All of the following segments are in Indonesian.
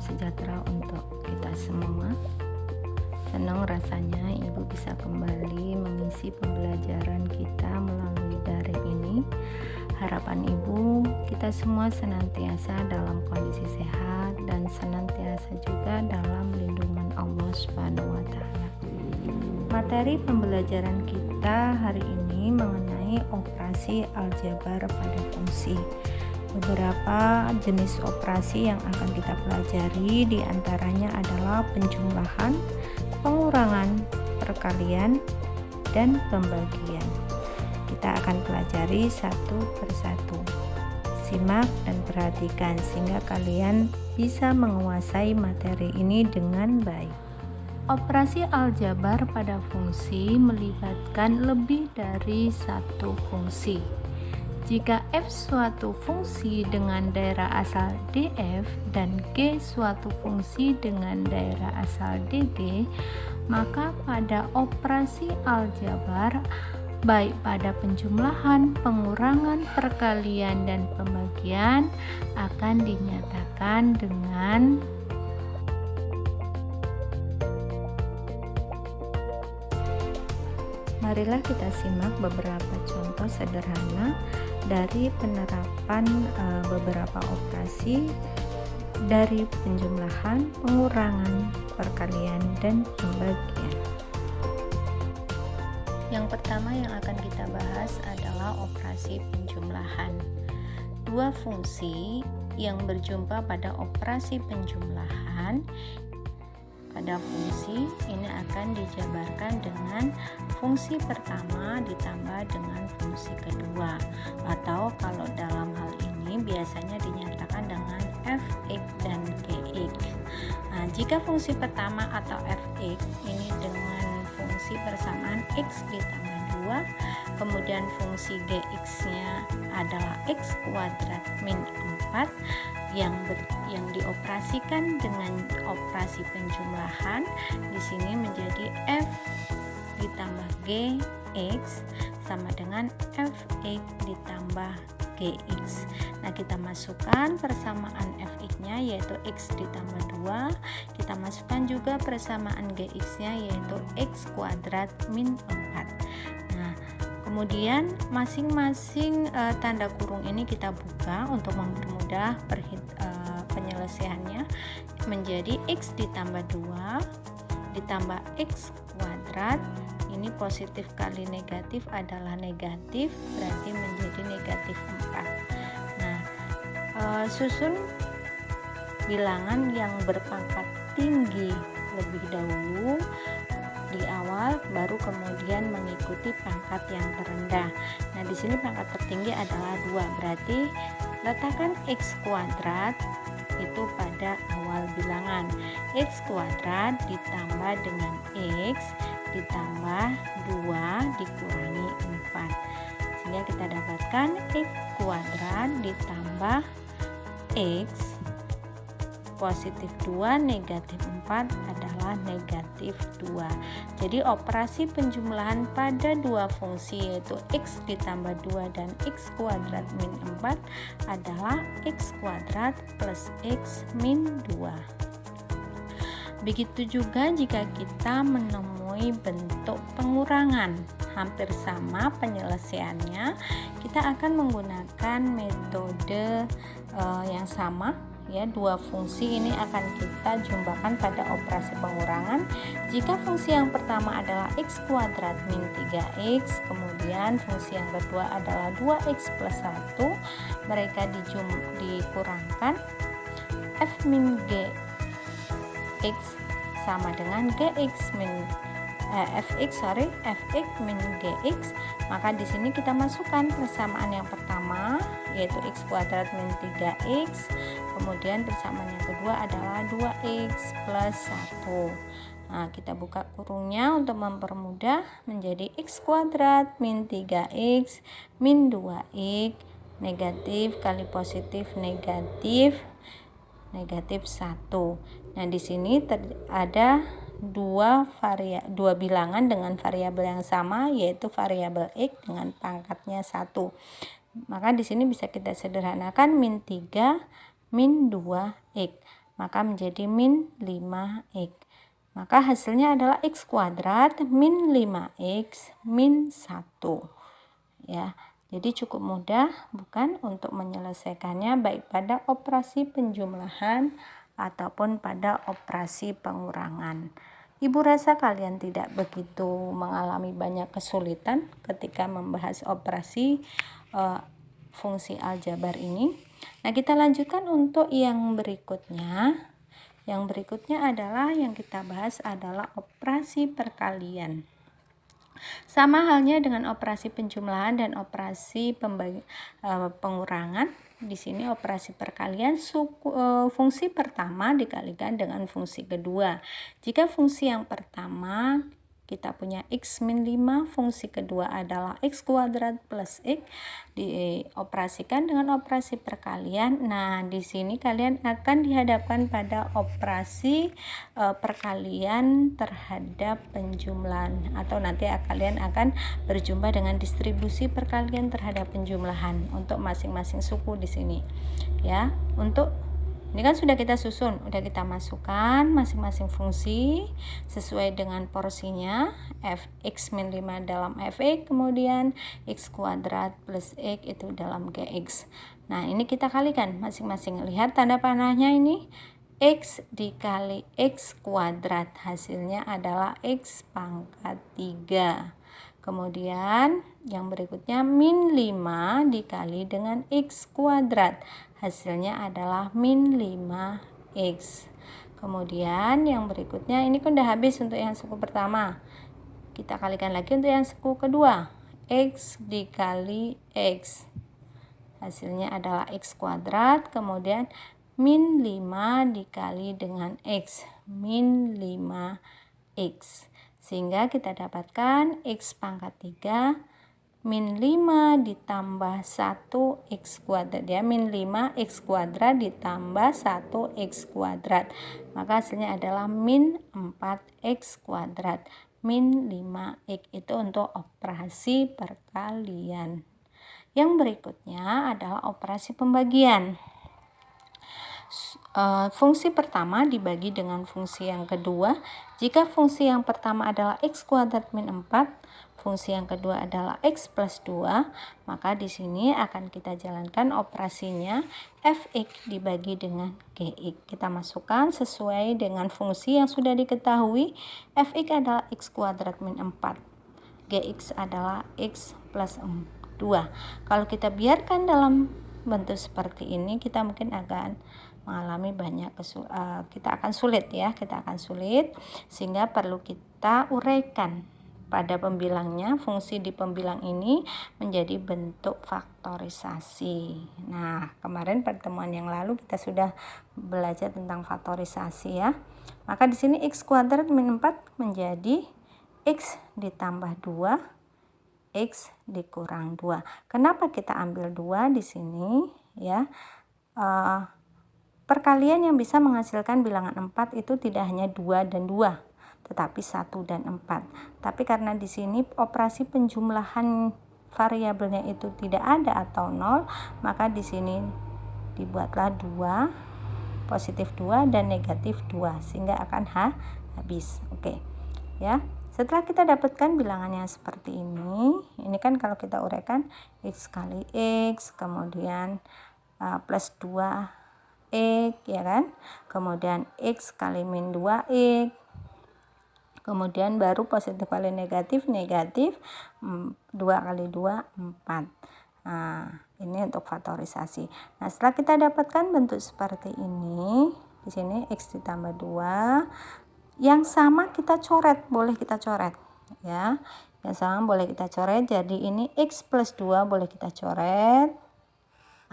sejahtera untuk kita semua. Senang rasanya Ibu bisa kembali mengisi pembelajaran kita melalui daring ini. Harapan Ibu, kita semua senantiasa dalam kondisi sehat dan senantiasa juga dalam lindungan Allah Subhanahu wa Ta'ala. Materi pembelajaran kita hari ini mengenai operasi aljabar pada fungsi. Beberapa jenis operasi yang akan kita pelajari diantaranya adalah penjumlahan, pengurangan, perkalian, dan pembagian. Kita akan pelajari satu persatu. Simak dan perhatikan sehingga kalian bisa menguasai materi ini dengan baik. Operasi aljabar pada fungsi melibatkan lebih dari satu fungsi. Jika F suatu fungsi dengan daerah asal df dan G suatu fungsi dengan daerah asal dg, maka pada operasi aljabar, baik pada penjumlahan, pengurangan, perkalian, dan pembagian akan dinyatakan dengan marilah kita simak beberapa contoh sederhana dari penerapan beberapa operasi dari penjumlahan, pengurangan, perkalian, dan pembagian. Yang pertama yang akan kita bahas adalah operasi penjumlahan. Dua fungsi yang berjumpa pada operasi penjumlahan pada fungsi ini akan dijabarkan dengan fungsi pertama ditambah dengan fungsi kedua, atau kalau dalam hal ini biasanya dinyatakan dengan fx dan gx. Nah, jika fungsi pertama atau fx ini dengan fungsi persamaan x ditambah 2, kemudian fungsi gx-nya adalah x kuadrat min 4 yang dioperasikan dengan operasi penjumlahan, di sini menjadi f ditambah gx sama dengan fx ditambah gx. Nah, kita masukkan persamaan fx-nya yaitu x ditambah 2, kita masukkan juga persamaan gx-nya yaitu x kuadrat min 4. Nah, kemudian masing-masing tanda kurung ini kita buka untuk mempermudah penyelesaiannya, menjadi x ditambah 2 ditambah x kuadrat. Ini positif kali negatif adalah negatif, berarti menjadi negatif 4. Nah, susun bilangan yang berpangkat tinggi lebih dahulu di awal, baru kemudian mengikuti pangkat yang terendah. Nah, di sini pangkat tertinggi adalah 2, berarti letakkan x kuadrat itu pada awal bilangan. X kuadrat ditambah dengan x ditambah 2 dikurangi 4, sehingga kita dapatkan x kuadrat ditambah x positif 2 negatif 4 adalah negatif 2. Jadi operasi penjumlahan pada dua fungsi yaitu x ditambah 2 dan x kuadrat min 4 adalah x kuadrat plus x min 2. Begitu juga jika kita menemui bentuk pengurangan, hampir sama penyelesaiannya, kita akan menggunakan metode yang sama. Ya, dua fungsi ini akan kita jumlahkan pada operasi pengurangan. Jika fungsi yang pertama adalah x kuadrat min 3x, kemudian fungsi yang kedua adalah 2x plus 1, mereka dikurangkan, f min gx sama dengan fx min gx, maka di sini kita masukkan persamaan yang pertama yaitu x kuadrat min 3x, kemudian persamaan yang kedua adalah 2x plus 1. Nah, kita buka kurungnya untuk mempermudah, menjadi x kuadrat min 3x min 2x, negatif kali positif negatif 1. Nah, di sini ada dua bilangan dengan variabel yang sama, yaitu variabel x dengan pangkatnya 1. Maka di sini bisa kita sederhanakan min 3 min 2x. maka menjadi min 5x. Maka hasilnya adalah x kuadrat min 5x min 1. Ya, jadi cukup mudah bukan untuk menyelesaikannya baik pada operasi penjumlahan ataupun pada operasi pengurangan. Ibu rasa kalian tidak begitu mengalami banyak kesulitan ketika membahas operasi fungsi aljabar ini. Nah, kita lanjutkan untuk yang berikutnya. Yang berikutnya adalah yang kita bahas adalah operasi perkalian. Sama halnya dengan operasi penjumlahan dan operasi pengurangan. Di sini operasi perkalian fungsi pertama dikalikan dengan fungsi kedua. Jika fungsi yang pertama kita punya x min 5, fungsi kedua adalah x kuadrat plus x, dioperasikan dengan operasi perkalian. Nah, di sini kalian akan dihadapkan pada operasi perkalian terhadap penjumlahan, atau nanti kalian akan berjumpa dengan distribusi perkalian terhadap penjumlahan untuk masing-masing suku di sini. Ya, untuk ini kan sudah kita susun, udah kita masukkan masing-masing fungsi sesuai dengan porsinya. Fx min 5 dalam fx, kemudian x kuadrat plus x itu dalam gx. Nah, ini kita kalikan masing-masing. Lihat tanda panahnya ini, x dikali x kuadrat, hasilnya adalah x pangkat 3. Kemudian yang berikutnya min 5 dikali dengan x kuadrat, hasilnya adalah min 5x. Kemudian yang berikutnya, ini kan udah habis untuk yang suku pertama. Kita kalikan lagi untuk yang suku kedua, x dikali x, hasilnya adalah x kuadrat, kemudian min 5 dikali dengan x, min 5x. Sehingga kita dapatkan x pangkat 3 min 5 ditambah 1x kuadrat, ya, min 5x kuadrat ditambah 1x kuadrat, maka hasilnya adalah min 4x kuadrat. Min 5x itu untuk operasi perkalian. Yang berikutnya adalah operasi pembagian. Fungsi pertama dibagi dengan fungsi yang kedua. Jika fungsi yang pertama adalah x kuadrat min 4, fungsi yang kedua adalah x plus 2, maka di sini akan kita jalankan operasinya fx dibagi dengan gx. Kita masukkan sesuai dengan fungsi yang sudah diketahui. Fx adalah x kuadrat min 4, gx adalah x plus 2. Kalau kita biarkan dalam bentuk seperti ini, kita mungkin akan mengalami banyak kita akan sulit, sehingga perlu kita uraikan pada pembilangnya. Fungsi di pembilang ini menjadi bentuk faktorisasi. Nah, kemarin pertemuan yang lalu kita sudah belajar tentang faktorisasi, ya. Maka di sini x kuadrat min 4 menjadi x ditambah 2, x dikurang 2. Kenapa kita ambil 2 di sini, ya? Perkalian yang bisa menghasilkan bilangan 4 itu tidak hanya 2 dan 2, tetapi 1 dan 4. Tapi karena di sini operasi penjumlahan variabelnya itu tidak ada atau 0, maka di sini dibuatlah 2, positif 2 dan negatif 2, sehingga akan habis. Oke. Ya. Setelah kita dapatkan bilangan yang seperti ini kan kalau kita uraikan x kali x, kemudian plus 2 x, ya kan, kemudian x kali min 2x, kemudian baru positif kali negatif 2 kali 2 4. Nah, ini untuk faktorisasi. Nah, setelah kita dapatkan bentuk seperti ini, di sini x ditambah 2 yang sama kita coret, boleh kita coret, ya, yang sama boleh kita coret. Jadi ini x plus 2 boleh kita coret.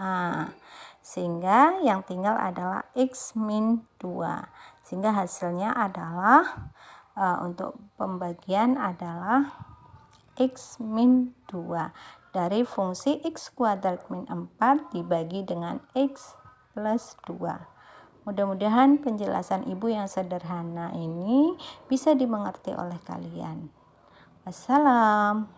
Nah, sehingga yang tinggal adalah x min 2, sehingga hasilnya adalah untuk pembagian adalah x min 2 dari fungsi x kuadrat min 4 dibagi dengan x plus 2. Mudah-mudahan penjelasan ibu yang sederhana ini bisa dimengerti oleh kalian. Wassalam.